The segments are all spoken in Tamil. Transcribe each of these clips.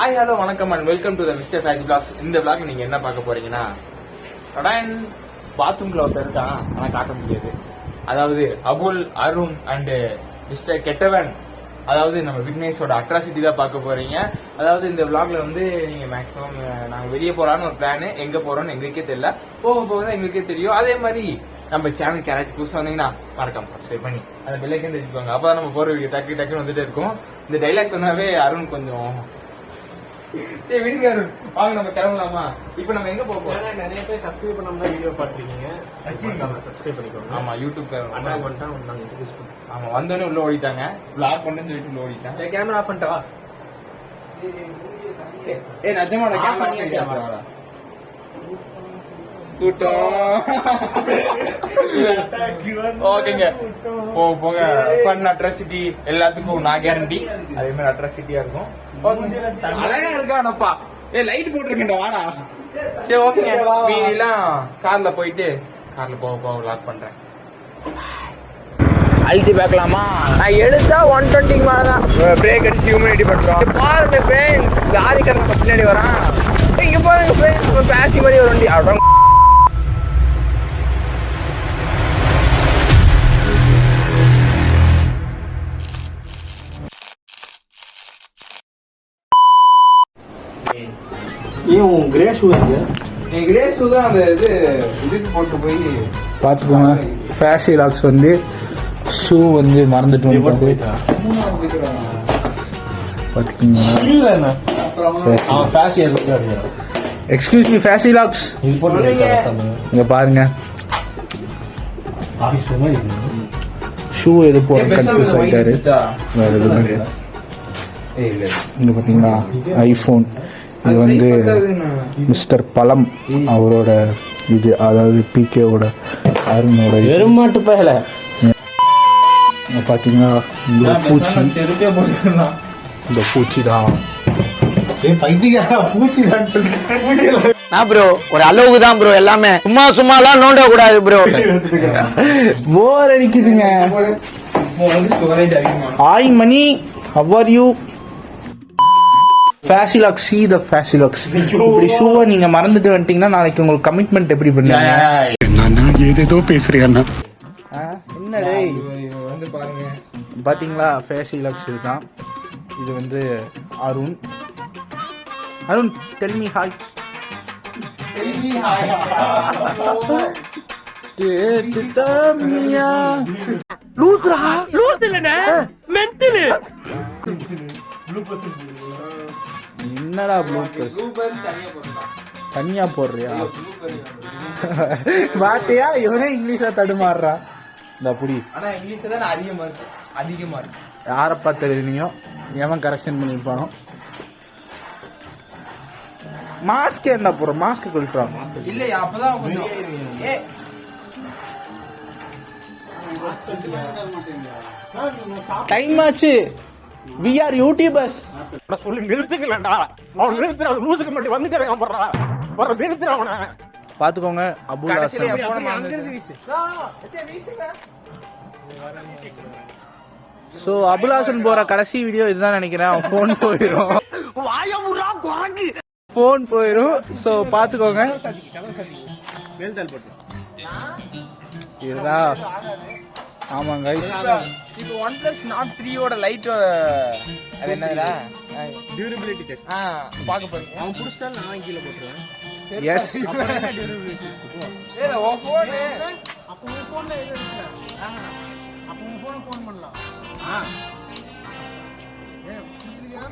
ஹாய் ஹலோ வணக்கம் and welcome to the mister ஃபேஜி பிளாக்ஸ். இந்த பிளாக் நீங்க என்ன பார்க்க போறீங்கன்னா, பாத்ரூம்ல ஒருத்தர் இருக்கான், ஆனா காட்ட முடியாது. அதாவது அபுல், அருண் அண்ட் மிஸ்டர் கெட்டவன், அதாவது நம்ம விக்னேஷோட அட்ராசிட்டி தான் பார்க்க போறீங்க. அதாவது இந்த விளாக்ல வந்து நீங்க மேக்ஸிமம் நாங்க வெளியே போறான்னு ஒரு பிளான், எங்க போறோம்னு எங்களுக்கே தெரியல, போக தான் எங்களுக்கே தெரியும். அதே மாதிரி நம்ம சேனலுக்கு யாராச்சும் புதுசாக வந்தீங்கன்னா மறக்காம சப்ஸ்கிரைப் பண்ணி அந்த பெல்லைக்கன் தெரிஞ்சுக்கோங்க. அப்பதான் நம்ம போற டக்கு டக்குன்னு வந்துட்டே இருக்கும். இந்த டைலாக் சொன்னாவே அருண் கொஞ்சம் சரி விடுங்க அருண், வாங்க நம்ம கிளம்பலாமா? இப்ப நம்ம எங்க போறோம்? நிறைய பேர் சப்ஸ்கிரைப் பண்ணாம வீடியோ பாத்துருக்கீங்க, சப்ஸ்கிரைப் பண்ணிக்கோங்க. ஆமா, யூடியூப் அட்டாக் பண்ணிட்டா நாங்க இன்ட்ரோடியூஸ் பண்ணுவோம். ஆமா, வந்தோடனே உள்ள ஓடிட்டாங்க, பிளாக் பண்ணுன்னு சொல்லிட்டு உள்ள ஓடிட்டாங்க. Camera off பண்ணிட்டவா? ஏ நிஜமா கேமரா ஓகேங்க, போக ஃபன் அட்ராசிட்டி எல்லாத்துக்கும் நான் கேரண்டி. அதே மாதிரி அட்ராசிட்டியா இருக்கும். அழகா இருக்கானப்பா. ஏ லைட் போட்டுருக்கேன்டா, வாடா. சரி ஓகேங்க, மீதிலாம் கார்ல போயிட்டு கார்ல போக லாக் பண்றேன். அழுத்தி பார்க்கலாமா? நான் எடுத்தா 120 மேலதான் பிரேக் அடிச்சு ஹியூமினிட்டி பண்றோம். பாருங்க ஃப்ரெண்ட்ஸ், லாரிக்காரன் நம்ம பின்னாடி வரான். இங்க பாருங்க ஃப்ரெண்ட்ஸ், பேசி மாதிரி ஒரு வண்டி. அவ்வளோ கிரே ஷூ கிரே ஷூ தான். அந்த இதுக்கு போட்டு போய் பார்த்துக்கோங்க. ஃபேஷி லாக்ஸ் வந்து ஷூ வந்து மறந்துட்டு வந்து பார்த்துக்கோங்க. எக்ஸ்கியூஸ் மீ ஃபேஷி லாக்ஸ், இங்க பாருங்க. ஷூ எது போட கன்ஃபியூஸ் ஆகிட்டாரு. வேற எதுவுமே இங்க பாத்தீங்களா, ஐபோன். இது வந்து மிஸ்டர் பழம் அவரோட இது, அதாவது பிகேவோட அருணோட எருமாட்டு பயல. பாத்தீங்கன்னா இந்த பூச்சி, இந்த பூச்சி தான் பூச்சி தான் ப்ரோ. ஒரு அளவுக்கு தான் ப்ரோ, எல்லாமே சும்மாலாம் நோண்ட கூடாது ப்ரோ. போர் அடிக்குதுங்க. Hi Mani, how are you? ஃபேஷிலாக்ஸ், see the ஃபேஷிலாக்ஸ். இப்படி ஷூவை நீங்க மறந்துட்டு வந்துட்டீங்கன்னா நாளைக்கு உங்களுக்கு கமிட்மெண்ட் எப்படி பண்ணுவீங்க? ஏதேதோ பேசுறியா? என்ன டேய், பாத்தீங்களா ஃபேஷிலாக்ஸ் இதுதான். இது வந்து Arun. Arun tell me hi. என்னடா ப்ளூபர்ஸ் தனியா போடுறியா? பாத்தியா, இவனே இங்கிலீஷ்ல தடுமாறுறா. இந்த புடி, ஆனா இங்கிலீஷ்ல தான் அதிகமா இருக்கு. யாரை பார்த்து எழுதினியோ, எவன் கரெக்ஷன் பண்ணிருப்பானோ. மாஸ்க் என்ன போற? மாஸ்க் கழட்டுறான் இல்லையா? அப்பதான் கொஞ்சம் டைம் ஆச்சு. we are YouTubers. சொல்லி நிறுத்துக்கலடா, அவன் நிறுத்துற லூசுக்கு மட்டும் வந்துட்டே போறா. வர நிறுத்துற அவன. பாத்துக்கோங்க அபுல் ஹாசன். சோ அபுல் ஹாசன் போற கடைசி வீடியோ இதுதான் நினைக்கிறேன். அவன் போன் போயிடும், போன் போயிடும். சோ பாத்துக்கோங்க. இதுதான். ஆமாங்க கைஸ், இப்போ OnePlus Nord 3 ஓட லைட் அது என்னடா டியூரபிலிட்டி டெஸ்ட் பாக்க போறீங்க. அவன் புடிச்சா நான் கீழ போட்டுறேன். எஸ் ஏய் ஓ போன் அப்ப உன் போன்ல எது இருக்கு? அப்ப உன் போன் பண்ணலாம். ஏய் புடிச்சியா?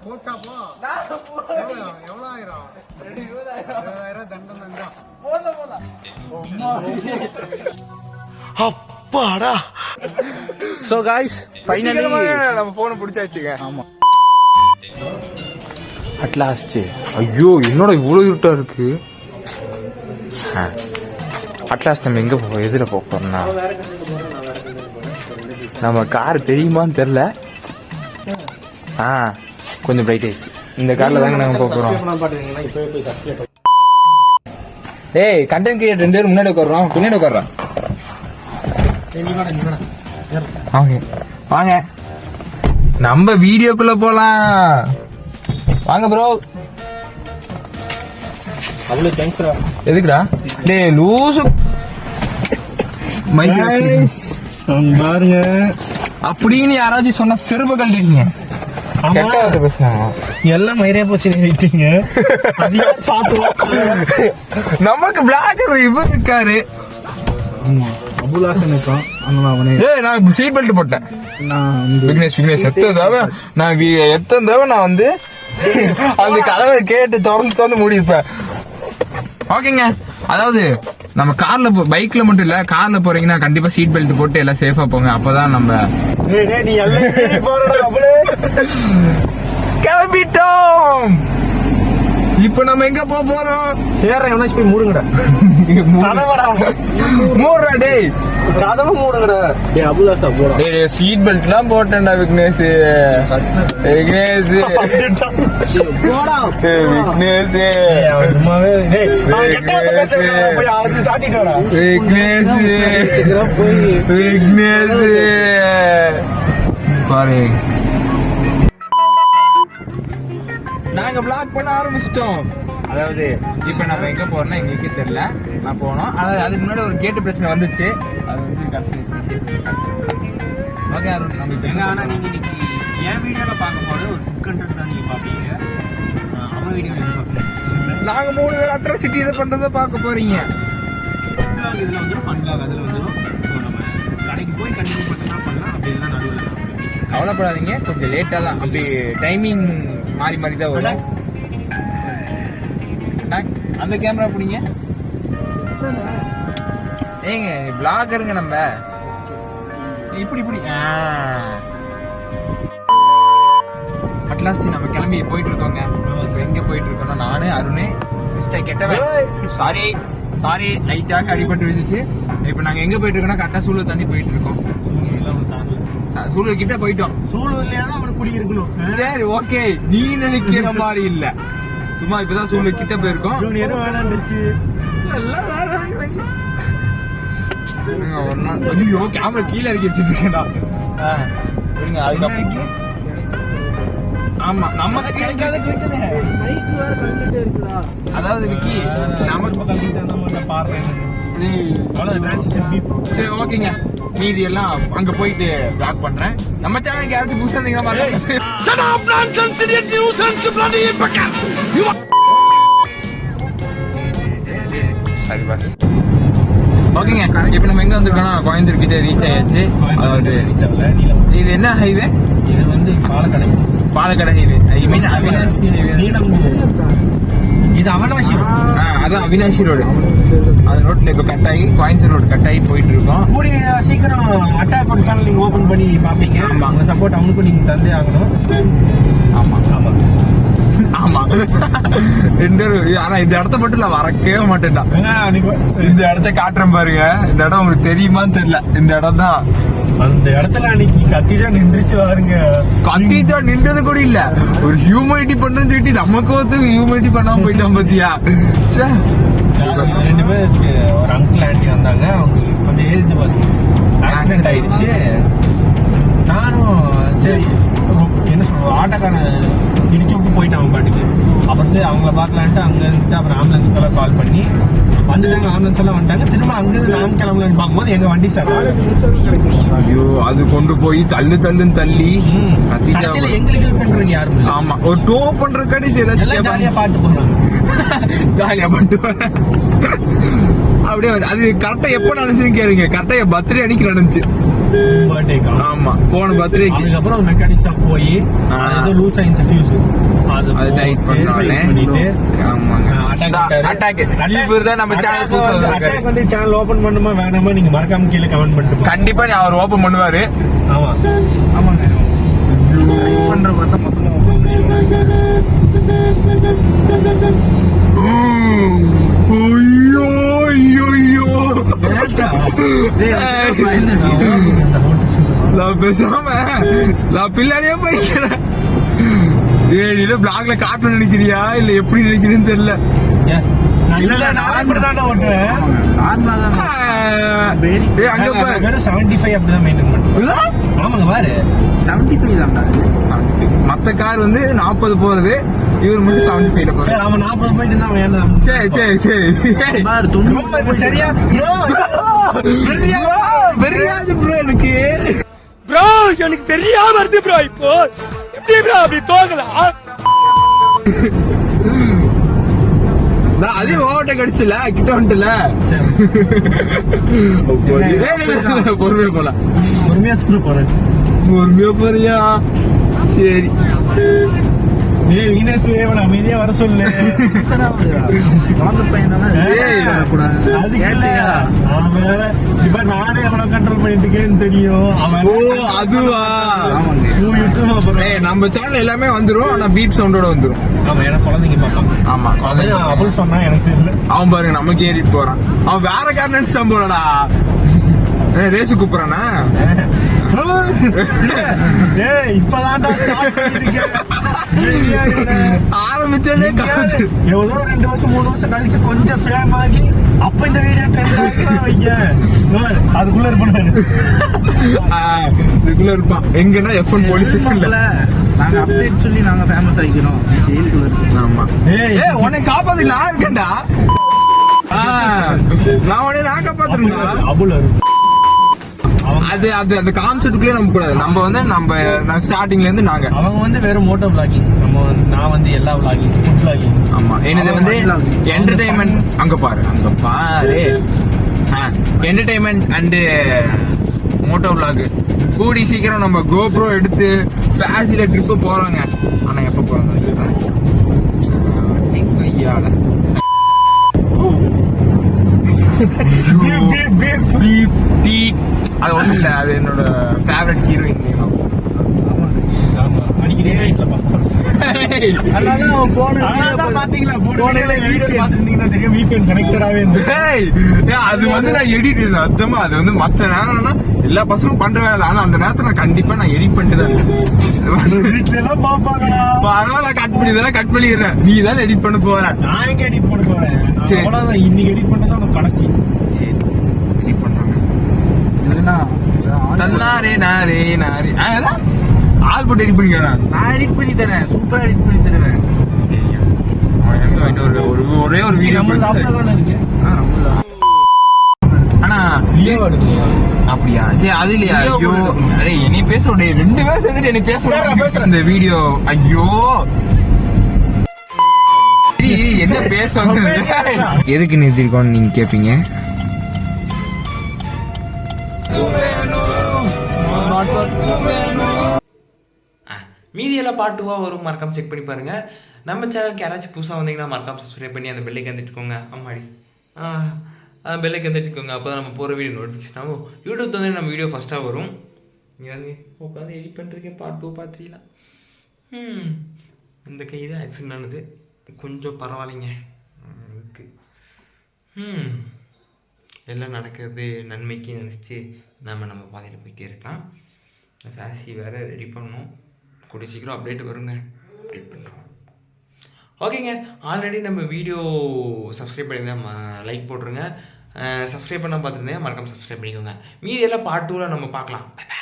போட்டா போ. எவ்வளவு ஆயிரம்? 20,000 தண்டம் தான். போலாம். அப்பாடா. சோ गाइस, ஃபைனலி நம்ம போன் பிடிச்சாச்சுங்க. ஆமா, அட் லாஸ்ட். ஐயோ என்னோட இவ்வளவு இருட்டா இருக்கு. அட்லாஸ்ட் நம்ம எங்க போறோம், எதுல போறோம்னா, நம்ம கார் தெரியுமான்னு தெரியல. கொஞ்சம் பிரைட் ஆயிடுச்சு. இந்த கார்ல தாங்க நாங்க போறோம். டேய் கண்டென்ட் கிரியேட்டர் 2 பேரும் முன்னாடி உட்கார்றோம், பின்னாடி உட்கார்றோம். வாங்க வாங்க, நம்ம வீடியோக்குள்ள போலாம். வாங்க ப்ரோ. அவ்வளவு தேங்க்ஸ்டா. எதுக்குடா டேய் லூசு பாருங்க அப்படின்னு யாராச்சும் சொன்னா செருப்பு கழட்டிட்டீங்க. கெட்ட வார்த்தை பேசுனாங்க. எல்லாம் மயிரே போச்சு நினைட்டீங்க. நமக்கு பிளாகர் இவர் இருக்காரு. அபுலாசன் இருக்கான். அதனால அவனே ஏய் நான் சீட் பெல்ட் போட்டேன். நான் வந்து விக்னேஷ் எத்தனை தடவை நான் வந்து அந்த கதவை கேட்டு திறந்து மூடி இருப்பேன். ஓகேங்க, அதாவது நம்ம கார்ல பைக்ல மட்டும் இல்ல, கார்ல போறீங்கன்னா கண்டிப்பா சீட் பெல்ட் போட்டு எல்லாம் சேஃபா போங்க. அப்பதான் நம்ம நீ எல்லாம் கிளம்பிட்டோம். இப்ப நம்ம எங்க போறோம்? சேர்ற எவனாச்சும் போய் மூடுங்கடா. மூடுறா டேய், கதவை மூடுங்கடா. டேய் அபுலாசா போடா. டேய் சீட் பெல்ட் எல்லாம் போட்டேன்டா விக்னேஷ். போடா. விக்னேஷ் சும்மாவே டேய் அவன் கெட்ட வார்த்தை பேசுறா. போய் ஆளு சாட்டிட்டோடா. விக்னேஷ் பாரு, நாங்க பிளாக் பண்ண ஆரம்பிச்சிட்டோம். அதாவது இப்ப நம்ம எங்க போறோம்னா எங்களுக்கே தெரியல. நான் போனோம், அதாவது அதுக்கு முன்னாடி ஒரு கேட்டு பிரச்சனை வந்துச்சு. அது வந்து ஓகே அருண், நம்ம இப்ப எங்க ஆனா நீங்க இன்னைக்கு என் வீடியோல பார்க்க போறது ஒரு ஃபுட் கண்டென்ட் தான் நீங்க பாப்பீங்க. அவன் வீடியோல எது பாப்பீங்க? நாங்க 3 பேர் அட்ராசிட்டி இதை பண்றதை பார்க்க போறீங்க. இதுல வந்துடும் ஃபன் vlog அதுல வந்துடும். ஸோ நம்ம கடைக்கு போய் கண்டினியூ பண்ணலாம் பண்ணலாம். அப்படி இல்லைன்னா நடுவில் கவலைப்படாதீங்க, கொஞ்சம் லேட்டா தான், அப்படி டைமிங் மாறி மாறி தான் வரும். அந்த கேமரா பிடிங்க. ஏங்க பிளாகருங்க நம்ம. இப்படி அட்லாஸ்ட் நம்ம கிளம்பி போயிட்டு இருக்கோங்க. இப்போ எங்க போயிட்டு இருக்கோம்னா நானு அருண் மிஸ்டர் கெட்டவன் சாரி லைட்டாக அடிபட்டு விழுந்துச்சு. இப்போ நாங்க எங்க போயிட்டு இருக்கோம்னா கரெக்டா சூலூர் தாண்டி போயிட்டு இருக்கோம். சூலூர் கிட்ட போயிட்டோம். சூழல்லையா அவனை குடி இருக்கணும். சரி ஓகே, நீ நினைக்கிற மாதிரி இல்ல, சும்மா இப்பதான் சூலூர் கிட்ட போயிருக்கோம். எதுவும் வேணாண்டுச்சு. எல்லாம் வேற ஒரு நாள் ஐயோ கேமரா கீழே இறக்கி வச்சுட்டு இருக்கேன்டா. அதுக்கப்புறம் ஆமா நமக்கு கிடைக்காத மைக் வேற கண்டிட்டே இருக்குடா. அதாவது விக்கி நமக்கு கண்டிட்டா பாருங்க. சரி ஓகேங்க, மீதி எல்லாம் அங்க போயிட்டு பிளாக் பண்றேன். நம்ம சேனலுக்கு யாராச்சும் புதுசா சரி பாஸ். ஓகேங்க, இப்ப நம்ம எங்க வந்திருக்கோம்னா கோயம்புத்தூர் கிட்ட ரீச் ஆயாச்சு. அதாவது இது என்ன ஹைவே? இது வந்து பாலக்கடை ஹைவே. ஐ மீன் அவினாசி ஹைவே. இது அவனாசி ரோடு. அதான் அவினாசி ரோடு. அந்த ரோட்ல இப்ப கட் ஆகி கோயம்புத்தூர் ரோடு கட் ஆகி போயிட்டு இருக்கோம். கூடிய சீக்கிரம் அட்டாக் ஒரு சேனல் நீங்க ஓபன் பண்ணி பாப்பீங்க. அவங்க சப்போர்ட் அவனுக்கும் நீங்க தந்தே ஆகணும். ஆமா ஆனா இந்த இடத்த மட்டும் நான் வரக்கவே மாட்டேன்டா. இந்த இடத்த காட்டுறேன் பாருங்க. இந்த இடம் உங்களுக்கு தெரியுமான்னு தெரியல. இந்த இடம் தான். அந்த இடத்துல அன்னைக்கு கத்திதான் நின்றுச்சு பாருங்க. கத்திதான் நின்றது கூட இல்ல, ஒரு ஹியூமினிட்டி பண்றேன்னு சொல்லிட்டு நமக்கு ஒருத்தர் ஹியூமினிட்டி பண்ணாம போயிட்டோம் பாத்தியா. 2 பேருக்கு ஒரு அங்கிள் ஆண்டி வந்தாங்க. அவங்களுக்கு கொஞ்சம் ஏஜ் பர்சன் ஆக்சிடென்ட் ஆயிடுச்சு. நானும் சரி என்ன சொல்றோம் ஆட்டோக்காரன் இடிச்சு விட்டு போயிட்டான் அவன் பாட்டுக்கு. அப்புறம் சரி அவங்கள பார்க்கலான்ட்டு அங்க இருந்து அப்புறம் ஆம்புலன்ஸ்க்கெல்லாம் கால் பண்ணி வந்துட்டாங்க. ஆம்புலன்ஸ் எல்லாம் வந்துட்டாங்க. திரும்ப அங்கிருந்து நான் கிளம்பலான்னு பார்க்கும்போது எங்க வண்டி சார் ஐயோ அது கொண்டு போய் தள்ளுன்னு தள்ளி எங்களுக்கு ஹெல்ப் பண்றீங்க யாரும். ஆமா, ஒரு டோ பண்ற கடைசி ஜாலியா பாட்டு போடுறாங்க. ஜாலியா பாட்டு அப்படியே அது கரெக்டா எப்ப நடந்துச்சுன்னு கேளுங்க. கரெக்டா என் பர்த்டே அன்னைக்கு நடந்துச்சு. ஆமா, போன பர்த்டேக்கு. அதுக்கப்புறம் மெக்கானிக் ஷாப் போய் ஏதோ லூஸ் ஆயிடுச்சு ஃபியூஸ். அது டைட் பண்ணிட்டு வந்து சேனல் ஓபன் பண்ணுமா வேணாமா நீங்க மறக்காம கீழே கமெண்ட் பண்ணிட்டு. கண்டிப்பா அவர் ஓபன் பண்ணுவாரு. ஆமா ஆமாங்க பண்ற பார்த்தா மொத்தமா ஓபன் பண்ணிடுவாங்க. நான் பிள்ளையே போய்க்கிறேன். ஏழில பிளாக்ல காட்டணும் நினைக்கிறியா இல்ல எப்படி நினைக்கிறேன்னு தெரியல. மத்த கார் வந்து 40 போறது, இவர் மட்டும் 75ல போறாரு. சரி, அவன் 40 போயிட்டு இருந்தா அவன் ஏன்டா? சரி பாரு, 90 இப்ப சரியா bro, வெறியாது ப்ரோ எனக்கு. ப்ரோ எனக்கு தெரியாம இருந்து ப்ரோ இப்போ எப்படி ப்ரோ அப்படி தோங்கலாம் நான் அதே ஓட்ட கடிச்சுல கிட்ட வந்துட்டுல. பொறுமையா போலாம். பொறுமையா சொல்ல போறேன். பொறுமையா போறியா? சரி. ஏய் விக்னேஷ், இவனை அமைதியா வர சொல்லு. குழந்தை பையனால ஏய், அதுக்கு இல்லையா, அவன் வேற இப்ப நானே எவ்வளவு கண்ட்ரோல் பண்ணிட்டு இருக்கேன்னு தெரியும். அவன் ஓ அதுவா? ஆமாங்க. நம்ம சேனல் எல்லாமே வந்துரும், ஆனா பீப் சவுண்டோட வந்துரும். அவன் எனக்கு குழந்தைங்க பார்ப்பான். ஆமா, அவள் சொன்னா எனக்கு தெரியல. அவன் பாருங்க நமக்கு ஏறிட்டு போறான். அவன் வேற கார் நினைச்சிட்டான் போலடா. ரேசு கூப்பிடுறானா? ஏய் இப்பதான்டா start பண்ணிருக்கேன். ஆரம்பிச்சாலே எவ்வளோ 2 வருஷம் 3 வருஷம் கழிச்சு கொஞ்சம் ஃபேம் ஆகி அப்ப இந்த வீடியோ ட்ரெண்ட் வைக்க அதுக்குள்ள இருப்பானு. இதுக்குள்ள இருப்பான். எங்கன்னா F1 போலீஸ் ஸ்டேஷன்ல நாங்க அப்டேட் சொல்லி நாங்க ஃபேமஸ் ஆகிக்கிறோம். ஜெயிலுக்குள்ள இருக்கு. ஆமா. ஏய் ஏய் உன்னை காப்பாத்து நான் இருக்கேன்டா. நான் உன்னை நான் காப்பாத்துறேன். அபுல் அது அது அந்த கான்செப்டுக்குள்ளே நம்ம கூடாது. நம்ம வந்து நம்ம ஸ்டார்டிங்ல இருந்து நாங்க அவங்க வந்து வெறும் மோட்டோ விளாகிங், நான் வந்து எல்லா விளாகிங், ஃபுட் விளாகிங். ஆமா, என்னது வந்து என்டர்டைன்மெண்ட். அங்க பாரு என்டர்டைன்மெண்ட் அண்ட் மோட்டோ விளாக். கூடி சீக்கிரம் நம்ம கோப்ரோ எடுத்து ஃபேசில ட்ரிப்பு போறாங்க. ஆனா எப்ப போறாங்க ஐயால அது ஒண்ணும் இல்ல, அது என்னோட ஃபேவரட் ஹீரோயின். அடிக்கடி வீட்டுல பார்ப்போம். அதனால அவன் பாத்தீங்களா தெரியும் VPN கனெக்டடாவே இருந்து. அது வந்து நான் எடிட் அர்த்தமா, அது வந்து மத்த நேரம்னா எல்லா பசங்களும் பண்ற வேலை. ஆனா அந்த நேரத்துல நான் கண்டிப்பா நான் எடிட் பண்ணிட்டு தான் வீட்டுல எல்லாம் பாப்பாங்களா? அதனால நான் கட் பண்ணிடுறேன். நீ தான் எடிட் பண்ண போற. நான் எங்க எடிட் பண்ண போறேன்? சரி. அவ்வளவுதான், இன்னைக்கு எடிட் பண்ணதான் உனக்கு கடைசி. சரி, எடிட் பண்றாங்க. சரிண்ணா, தன்னாரே நாரே நாரே ஆள் போட்டு எடிட் பண்ணிக்கிறேன். நான் எடிட் பண்ணி தரேன். சூப்பரா எடிட் பண்ணி தருவேன். ஒரே ஒரு வீடியோ நம்ம லாஸ்ட்ல தானே இருக்கு. ஆனா அப்படியா? சரி, அது இல்லையா? ஐயோ அரே என்னை பேச விட 2 பேர் சேர்ந்துட்டு என்னை பேச இந்த வீடியோ. ஐயோ என்ன பேச வந்து எதுக்கு நிறுத்திருக்கோன்னு நீங்க கேப்பீங்க. மீதியெல்லாம் பாட்டுவாக வரும், மறக்காம செக் பண்ணி பாருங்க. நம்ம சேனலுக்கு யாராச்சும் புதுசாக வந்தீங்கன்னா மறக்காம சப்ஸ்கிரைப் பண்ணி அந்த பெல்லைக்கு வந்துட்டுக்கோங்க. அம்மாடி பெல்லைக்கு வந்துட்டுக்கோங்க. அப்போ தான் நம்ம போகிற வீடியோ நோட்டிஃபிகேஷன் ஆகும். யூடியூப் வந்து நம்ம வீடியோ ஃபஸ்ட்டாக வரும். நீங்கள் வந்து உட்காந்து எடிட் பண்ணுறீங்க பார்ட் 2 பார்ட் 3லாம். இந்த கை தான் ஆக்சிடென்ட் ஆனது, கொஞ்சம் பரவாயில்லைங்க இருக்கு. எல்லாம் நடக்கிறது நன்மைக்கு நினச்சி நம்ம பாதையில் போயிட்டே இருக்கலாம். ஃபேசி வேறு ரெடி பண்ணணும். கூடிய சீக்கிரம் அப்டேட் வருங்க, அப்டேட் பண்ணுறோம். ஓகேங்க, ஆல்ரெடி நம்ம வீடியோ சப்ஸ்கிரைப் பண்ணியிருந்தேன், லைக் போட்டுருங்க. சப்ஸ்கிரைப் பண்ண பார்த்துருந்தேன், மறக்காம சப்ஸ்கிரைப் பண்ணிக்கோங்க. மீதி எல்லாம் பார்ட் 2ல நம்ம பார்க்கலாம். Bye by.